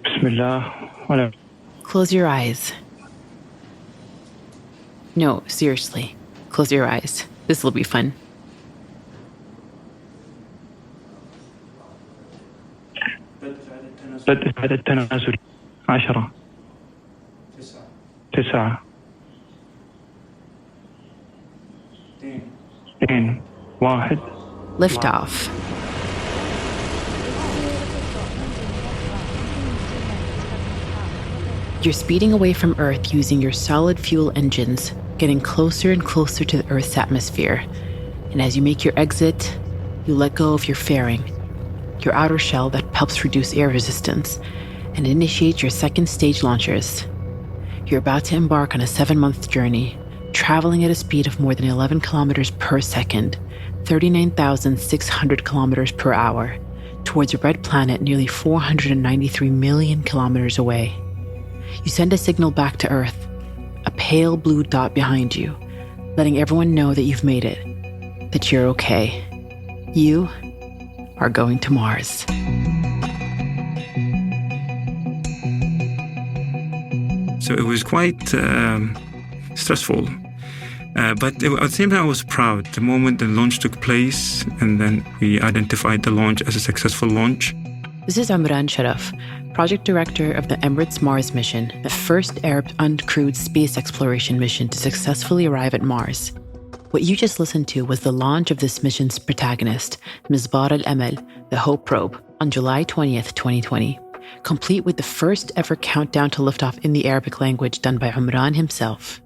بسم الله ولا. Close your eyes. No, seriously. Close your eyes. This will be fun. بدء بعد التنازل 10 9 2 1. Lift off. You're speeding away from Earth using your solid fuel engines, getting closer and closer to the Earth's atmosphere. And as you make your exit, you let go of your fairing, your outer shell that helps reduce air resistance, and initiate your second stage launchers. You're about to embark on a 7-month journey, traveling at a speed of more than 11 kilometers per second, 39,600 kilometers per hour, towards a red planet nearly 493 million kilometers away. You send a signal back to Earth, a pale blue dot behind you, letting everyone know that you've made it, that you're okay. You are going to Mars. So it was quite stressful. But at the same time, I was proud. The moment the launch took place, and then we identified the launch as a successful launch. This is Amran Sharaf, project director of the Emirates Mars mission, the first Arab uncrewed space exploration mission to successfully arrive at Mars. What you just listened to was the launch of this mission's protagonist, Misbar al-Amal, the Hope probe, on July 20th, 2020, complete with the first ever countdown to liftoff in the Arabic language done by Umran himself.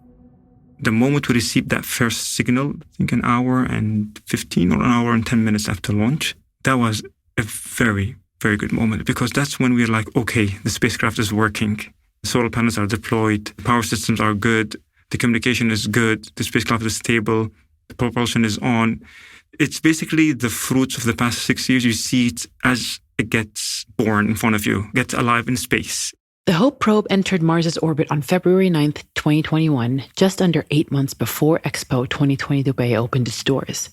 The moment we received that first signal, I think an hour and 15 or an hour and 10 minutes after launch, that was a very, very good moment, because that's when we're like, okay, the spacecraft is working. The solar panels are deployed, the power systems are good, the communication is good, the spacecraft is stable, the propulsion is on. It's basically the fruits of the past 6 years. You see it as it gets born in front of you, gets alive in space. The Hope probe entered Mars' orbit on February 9th, 2021, just under 8 months before Expo 2020 Dubai opened its doors.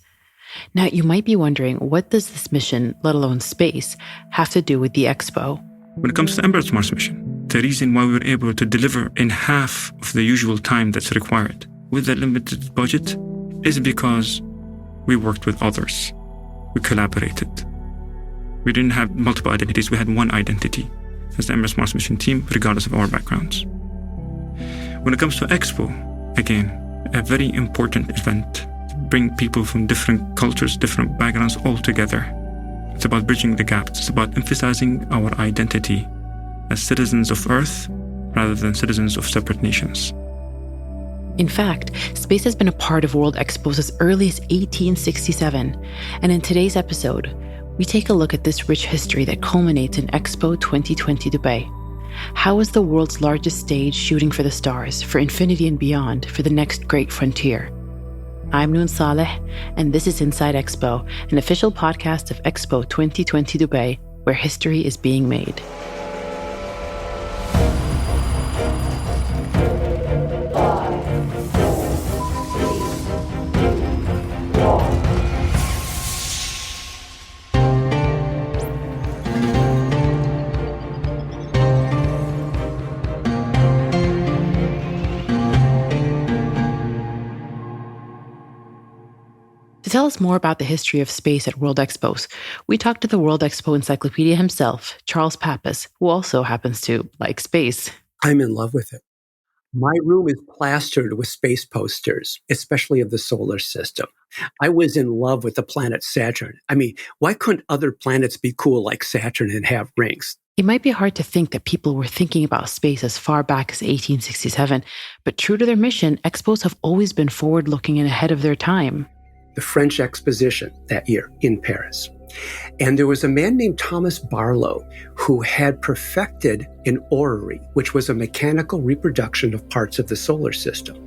Now, you might be wondering, what does this mission, let alone space, have to do with the Expo? When it comes to Emirates Mars mission, the reason why we were able to deliver in half of the usual time that's required with a limited budget is because we worked with others. We collaborated. We didn't have multiple identities. We had one identity as the Emirates Mars mission team, regardless of our backgrounds. When it comes to Expo, again, a very important event. Bring people from different cultures, different backgrounds all together. It's about bridging the gap. It's about emphasizing our identity as citizens of Earth rather than citizens of separate nations. In fact, space has been a part of World Expos as early as 1867. And in today's episode, we take a look at this rich history that culminates in Expo 2020 Dubai. How is the world's largest stage shooting for the stars, for infinity and beyond, for the next great frontier? I'm Noon Saleh, and this is Inside Expo, an official podcast of Expo 2020 Dubai, where history is being made. To tell us more about the history of space at World Expos, we talked to the World Expo Encyclopedia himself, Charles Pappas, who also happens to like space. I'm in love with it. My room is plastered with space posters, especially of the solar system. I was in love with the planet Saturn. I mean, why couldn't other planets be cool like Saturn and have rings? It might be hard to think that people were thinking about space as far back as 1867, but true to their mission, expos have always been forward-looking and ahead of their time. The French Exposition that year in Paris. And there was a man named Thomas Barlow who had perfected an orrery, which was a mechanical reproduction of parts of the solar system.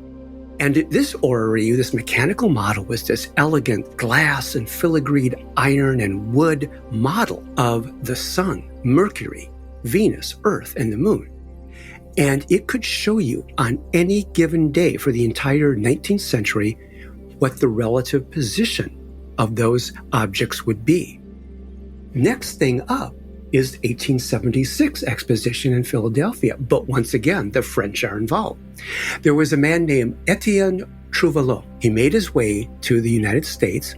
And this orrery, this mechanical model, was this elegant glass and filigreed iron and wood model of the sun, Mercury, Venus, Earth, and the moon. And it could show you on any given day for the entire 19th century what the relative position of those objects would be. Next thing up is the 1876 exposition in Philadelphia. But once again, the French are involved. There was a man named Etienne Trouvelot. He made his way to the United States.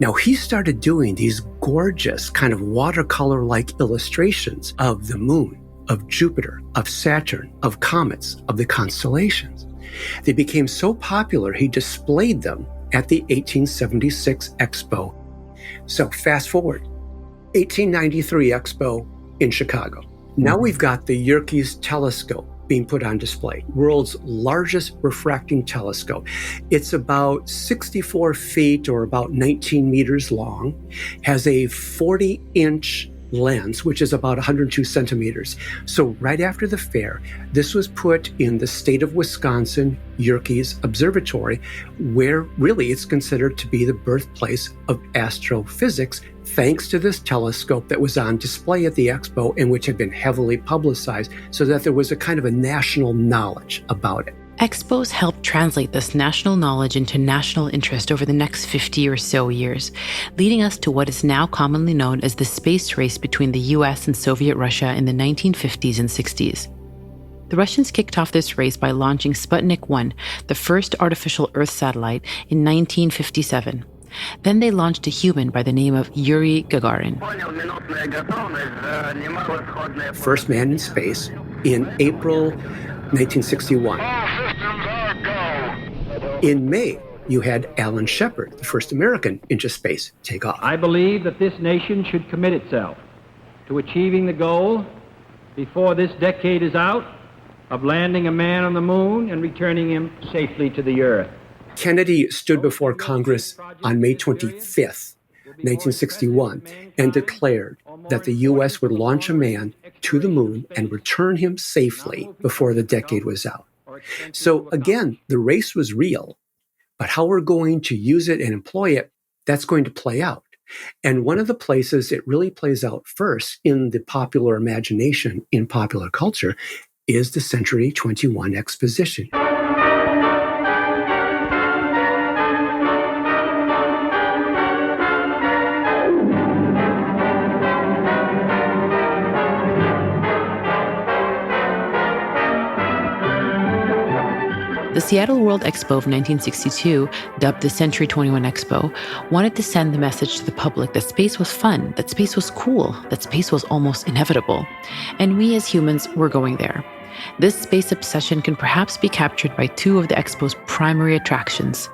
Now, he started doing these gorgeous kind of watercolor-like illustrations of the moon, of Jupiter, of Saturn, of comets, of the constellations. They became so popular, he displayed them at the 1876 Expo. So fast forward, 1893 Expo in Chicago. Now we've got the Yerkes telescope being put on display, world's largest refracting telescope. It's about 64 feet or about 19 meters long, has a 40-inch lens, which is about 102 centimeters. So right after the fair, this was put in the state of Wisconsin Yerkes Observatory, where really it's considered to be the birthplace of astrophysics, thanks to this telescope that was on display at the expo and which had been heavily publicized so that there was a kind of a national knowledge about it. Expos helped translate this national knowledge into national interest over the next 50 or so years, leading us to what is now commonly known as the space race between the US and Soviet Russia in the 1950s and 60s. The Russians kicked off this race by launching Sputnik 1, the first artificial Earth satellite, in 1957. Then they launched a human by the name of Yuri Gagarin. First man in space in April 1961. In May, you had Alan Shepard, the first American into space, take off. I believe that this nation should commit itself to achieving the goal before this decade is out of landing a man on the moon and returning him safely to the Earth. Kennedy stood before Congress on May 25th, 1961, and declared that the U.S. would launch a man to the moon and return him safely before the decade was out. So again, the race was real, but how we're going to use it and employ it, that's going to play out. And one of the places it really plays out first in the popular imagination, in popular culture, is the Century 21 Exposition. The Seattle World Expo of 1962, dubbed the Century 21 Expo, wanted to send the message to the public that space was fun, that space was cool, that space was almost inevitable. And we as humans were going there. This space obsession can perhaps be captured by two of the Expo's primary attractions.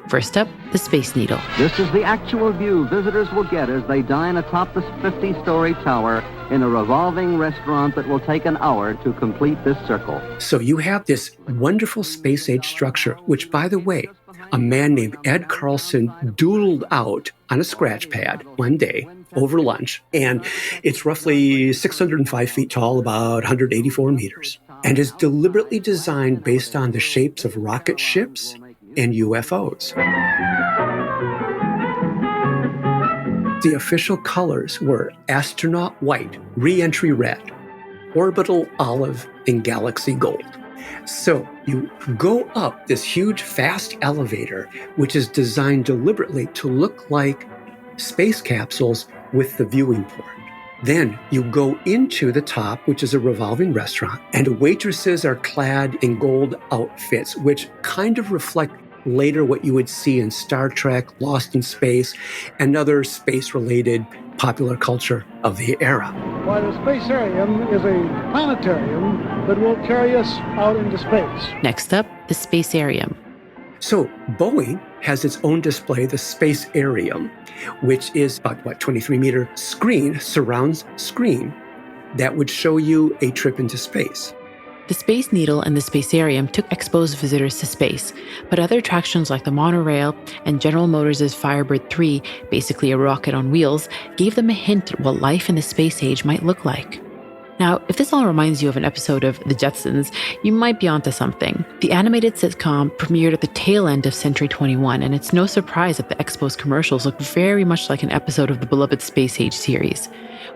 First up, the Space Needle. This is the actual view visitors will get as they dine atop this 50-story tower in a revolving restaurant that will take an hour to complete this circle. So you have this wonderful space-age structure, which, by the way, a man named Ed Carlson doodled out on a scratch pad one day over lunch, and it's roughly 605 feet tall, about 184 meters, and is deliberately designed based on the shapes of rocket ships and UFOs. The official colors were astronaut white, re-entry red, orbital olive, and galaxy gold. So you go up this huge, fast elevator, which is designed deliberately to look like space capsules with the viewing port. Then you go into the top, which is a revolving restaurant, and waitresses are clad in gold outfits, which kind of reflect later what you would see in Star Trek, Lost in Space, and other space-related popular culture of the era. Why, the Spacarium is a planetarium that will carry us out into space. Next up, the Spacarium. So Boeing has its own display, the Spacarium, which is about, 23-meter screen, surround screen, that would show you a trip into space. The Space Needle and the Spacarium took Expo's visitors to space, but other attractions like the monorail and General Motors' Firebird 3, basically a rocket on wheels, gave them a hint at what life in the space age might look like. Now, if this all reminds you of an episode of The Jetsons, you might be onto something. The animated sitcom premiered at the tail end of Century 21, and it's no surprise that the Expo's commercials look very much like an episode of the beloved Space Age series.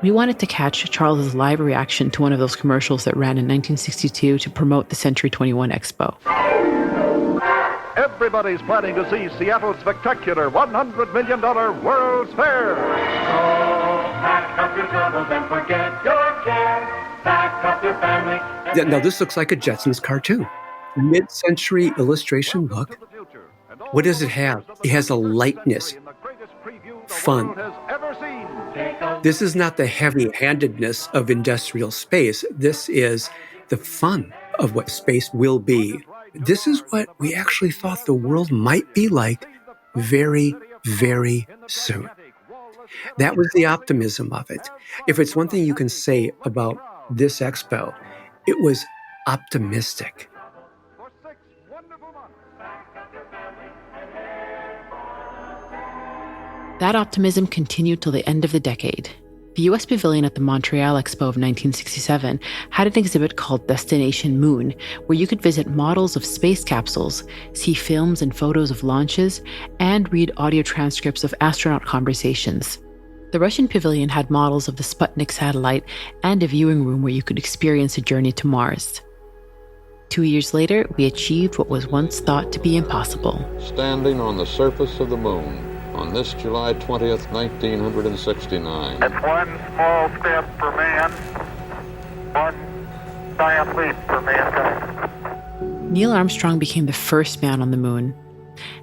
We wanted to catch Charles's live reaction to one of those commercials that ran in 1962 to promote the Century 21 Expo. Everybody's planning to see Seattle's spectacular $100 million World's Fair. Pack up your troubles and forget your cares. Pack up your family. Now, this looks like a Jetsons cartoon. Mid-century illustration book. What does it have? It has a lightness, fun. This is not the heavy-handedness of industrial space. This is the fun of what space will be. This is what we actually thought the world might be like very, very soon. That was the optimism of it. If it's one thing you can say about this expo, it was optimistic. That optimism continued till the end of the decade. The US Pavilion at the Montreal Expo of 1967 had an exhibit called Destination Moon, where you could visit models of space capsules, see films and photos of launches, and read audio transcripts of astronaut conversations. The Russian Pavilion had models of the Sputnik satellite and a viewing room where you could experience a journey to Mars. 2 years later, we achieved what was once thought to be impossible. Standing on the surface of the moon on this July 20th, 1969. That's one small step for man, one giant leap for mankind. Neil Armstrong became the first man on the moon.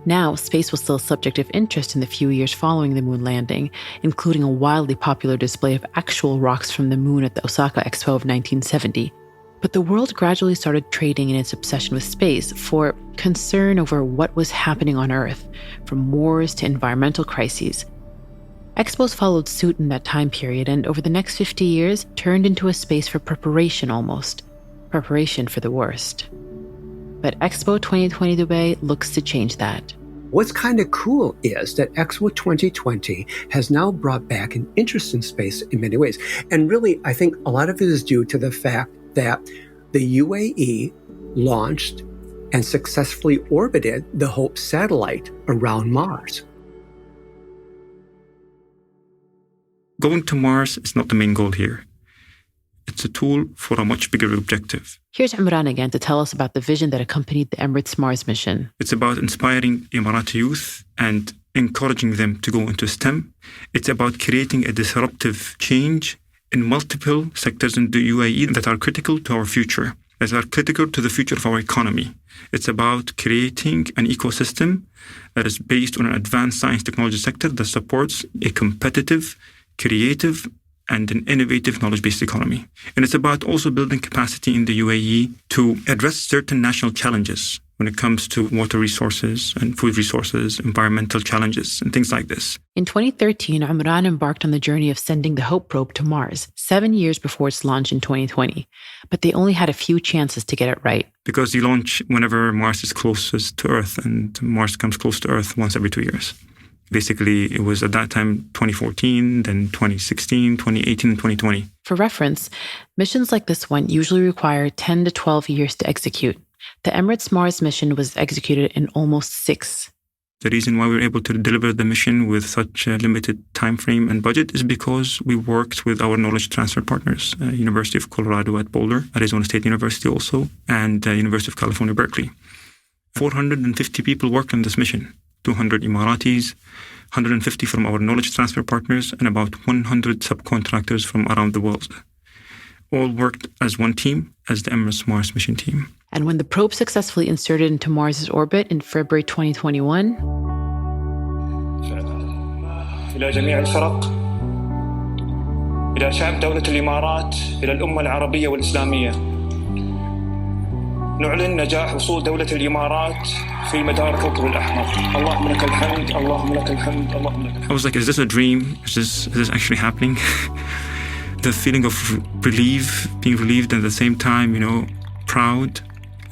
Now, space was still a subject of interest in the few years following the moon landing, including a wildly popular display of actual rocks from the moon at the Osaka Expo of 1970. But the world gradually started trading in its obsession with space for concern over what was happening on Earth, from wars to environmental crises. Expos followed suit in that time period and over the next 50 years turned into a space for preparation almost. Preparation for the worst. But Expo 2020 Dubai looks to change that. What's kind of cool is that Expo 2020 has now brought back an interest in space in many ways. And really, I think a lot of it is due to the fact that the UAE launched and successfully orbited the HOPE satellite around Mars. Going to Mars is not the main goal here. It's a tool for a much bigger objective. Here's Imran again to tell us about the vision that accompanied the Emirates Mars mission. It's about inspiring Emirati youth and encouraging them to go into STEM. It's about creating a disruptive change in multiple sectors in the UAE that are critical to our future, that are critical to the future of our economy. It's about creating an ecosystem that is based on an advanced science technology sector that supports a competitive, creative, and an innovative knowledge-based economy. And it's about also building capacity in the UAE to address certain national challenges when it comes to water resources and food resources, environmental challenges, and things like this. In 2013, Umran embarked on the journey of sending the HOPE probe to Mars, 7 years before its launch in 2020. But they only had a few chances to get it right. Because you launch whenever Mars is closest to Earth, and Mars comes close to Earth once every 2 years. Basically, it was at that time 2014, then 2016, 2018, and 2020. For reference, missions like this one usually require 10 to 12 years to execute. The Emirates Mars mission was executed in almost 6. The reason why we were able to deliver the mission with such a limited time frame and budget is because we worked with our knowledge transfer partners, University of Colorado at Boulder, Arizona State University also, and University of California, Berkeley. 450 people worked on this mission, 200 Emiratis, 150 from our knowledge transfer partners, and about 100 subcontractors from around the world. All worked as one team, as the Emirates Mars mission team. And when the probe successfully inserted into Mars' orbit in February 2021, إلى جميع الفرق، إلى شعب دولة الإمارات، إلى الأمة العربية والإسلامية، نعلن نجاح وصول دولة الإمارات في مدار الكوكب الأحمر. اللهم لك الحمد، اللهم لك الحمد، اللهم لك الحمد. I was like, is this a dream? Is this actually happening? The feeling of being relieved, and at the same time, proud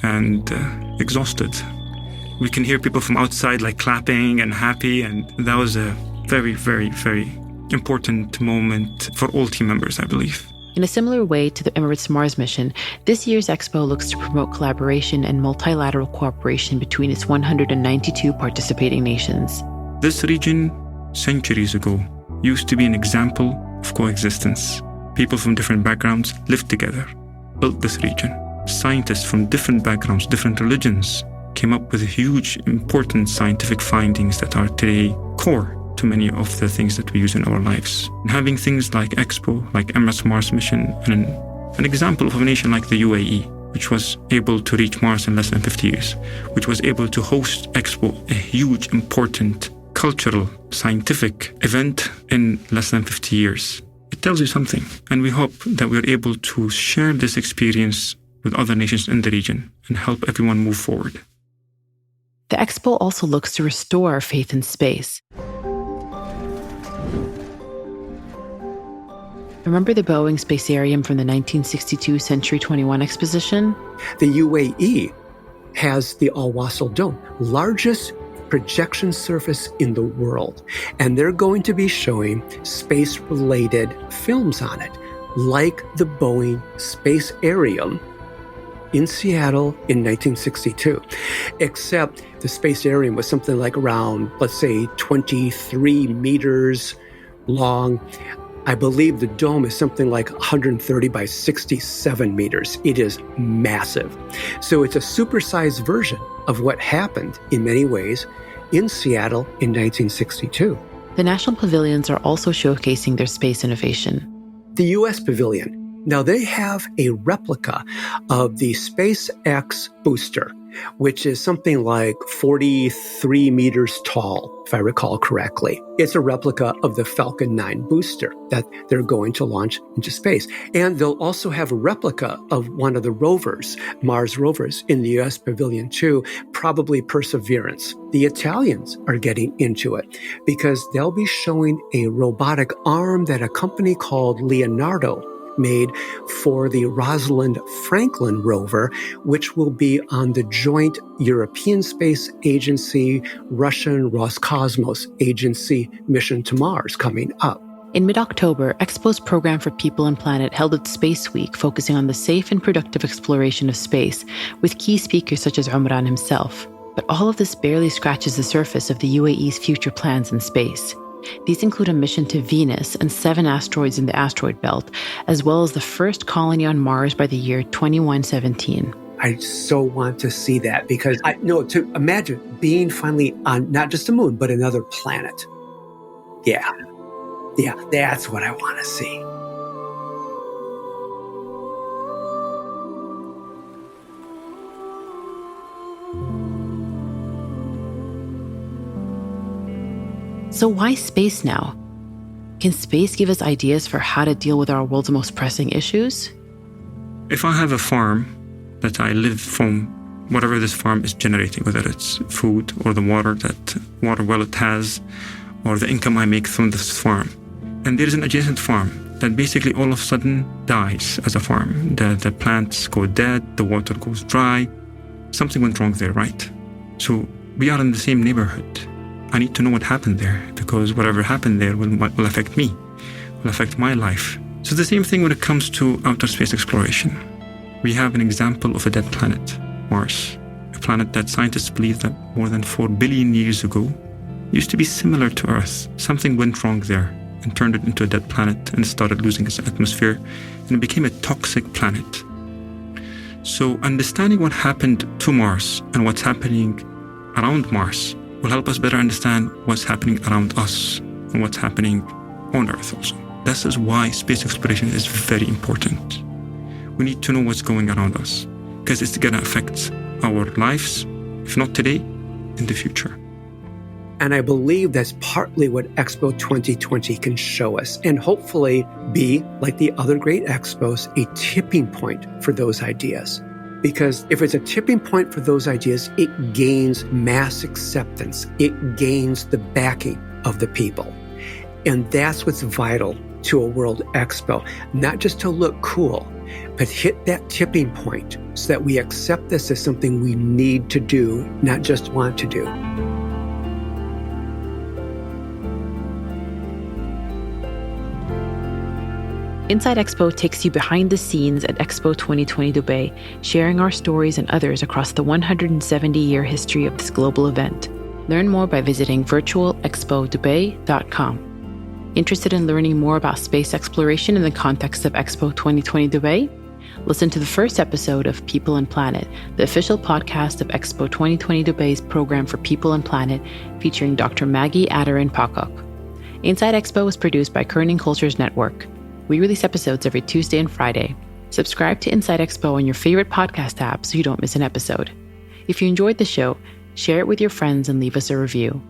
and exhausted. We can hear people from outside like clapping and happy, and that was a very, very, very important moment for all team members, I believe. In a similar way to the Emirates Mars mission, this year's Expo looks to promote collaboration and multilateral cooperation between its 192 participating nations. This region, centuries ago, used to be an example of coexistence. People from different backgrounds lived together, built this region. Scientists from different backgrounds, different religions, came up with huge, important scientific findings that are today core to many of the things that we use in our lives. And having things like Expo, like MS Mars mission, and an example of a nation like the UAE, which was able to reach Mars in less than 50 years, which was able to host Expo, a huge, important, cultural, scientific event in less than 50 years. It tells you something. And we hope that we're able to share this experience with other nations in the region and help everyone move forward. The Expo also looks to restore our faith in space. Remember the Boeing Spacearium from the 1962 Century 21 exposition? The UAE has the Al Wasl Dome, largest projection surface in the world. And they're going to be showing space-related films on it, like the Boeing Spacearium in Seattle in 1962. Except the Spacearium was something like around, let's say, 23 meters long. I believe the dome is something like 130 by 67 meters. It is massive. So it's a supersized version of what happened in many ways in Seattle in 1962. The national pavilions are also showcasing their space innovation. The U.S. Pavilion. Now they have a replica of the SpaceX booster, which is something like 43 meters tall, if I recall correctly. It's a replica of the Falcon 9 booster that they're going to launch into space. And they'll also have a replica of one of the rovers, Mars rovers, in the U.S. Pavilion too, probably Perseverance. The Italians are getting into it because they'll be showing a robotic arm that a company called Leonardo made for the Rosalind Franklin rover, which will be on the joint European Space Agency, Russian Roscosmos Agency mission to Mars coming up. In mid-October, Expo's program for People and Planet held its Space Week, focusing on the safe and productive exploration of space, with key speakers such as Umran himself. But all of this barely scratches the surface of the UAE's future plans in space. These include a mission to Venus and 7 asteroids in the asteroid belt, as well as the first colony on Mars by the year 2117. I so want to see that because to imagine being finally on not just a moon, but another planet. Yeah, that's what I want to see. So why space now? Can space give us ideas for how to deal with our world's most pressing issues? If I have a farm that I live from, whatever this farm is generating, whether it's food or the water well it has, or the income I make from this farm, and there is an adjacent farm that basically all of a sudden dies as a farm. The plants go dead, the water goes dry. Something went wrong there, right? So we are in the same neighborhood. I need to know what happened there because whatever happened there will affect me, will affect my life. So the same thing when it comes to outer space exploration. We have an example of a dead planet, Mars, a planet that scientists believe that more than 4 billion years ago used to be similar to Earth. Something went wrong there and turned it into a dead planet and started losing its atmosphere, and it became a toxic planet. So understanding what happened to Mars and what's happening around Mars will help us better understand what's happening around us and what's happening on Earth also. This is why space exploration is very important. We need to know what's going around us because it's going to affect our lives, if not today, in the future. And I believe that's partly what Expo 2020 can show us and hopefully be, like the other great expos, a tipping point for those ideas. Because if it's a tipping point for those ideas, it gains mass acceptance. It gains the backing of the people. And that's what's vital to a World Expo. Not just to look cool, but hit that tipping point so that we accept this as something we need to do, not just want to do. Inside Expo takes you behind the scenes at Expo 2020 Dubai, sharing our stories and others across the 170-year history of this global event. Learn more by visiting virtualexpodubai.com. Interested in learning more about space exploration in the context of Expo 2020 Dubai? Listen to the first episode of People and Planet, the official podcast of Expo 2020 Dubai's program for People and Planet, featuring Dr. Maggie Adarin Pakok. Inside Expo is produced by Kerning Cultures Network. We release episodes every Tuesday and Friday. Subscribe to Inside Expo on your favorite podcast app so you don't miss an episode. If you enjoyed the show, share it with your friends and leave us a review.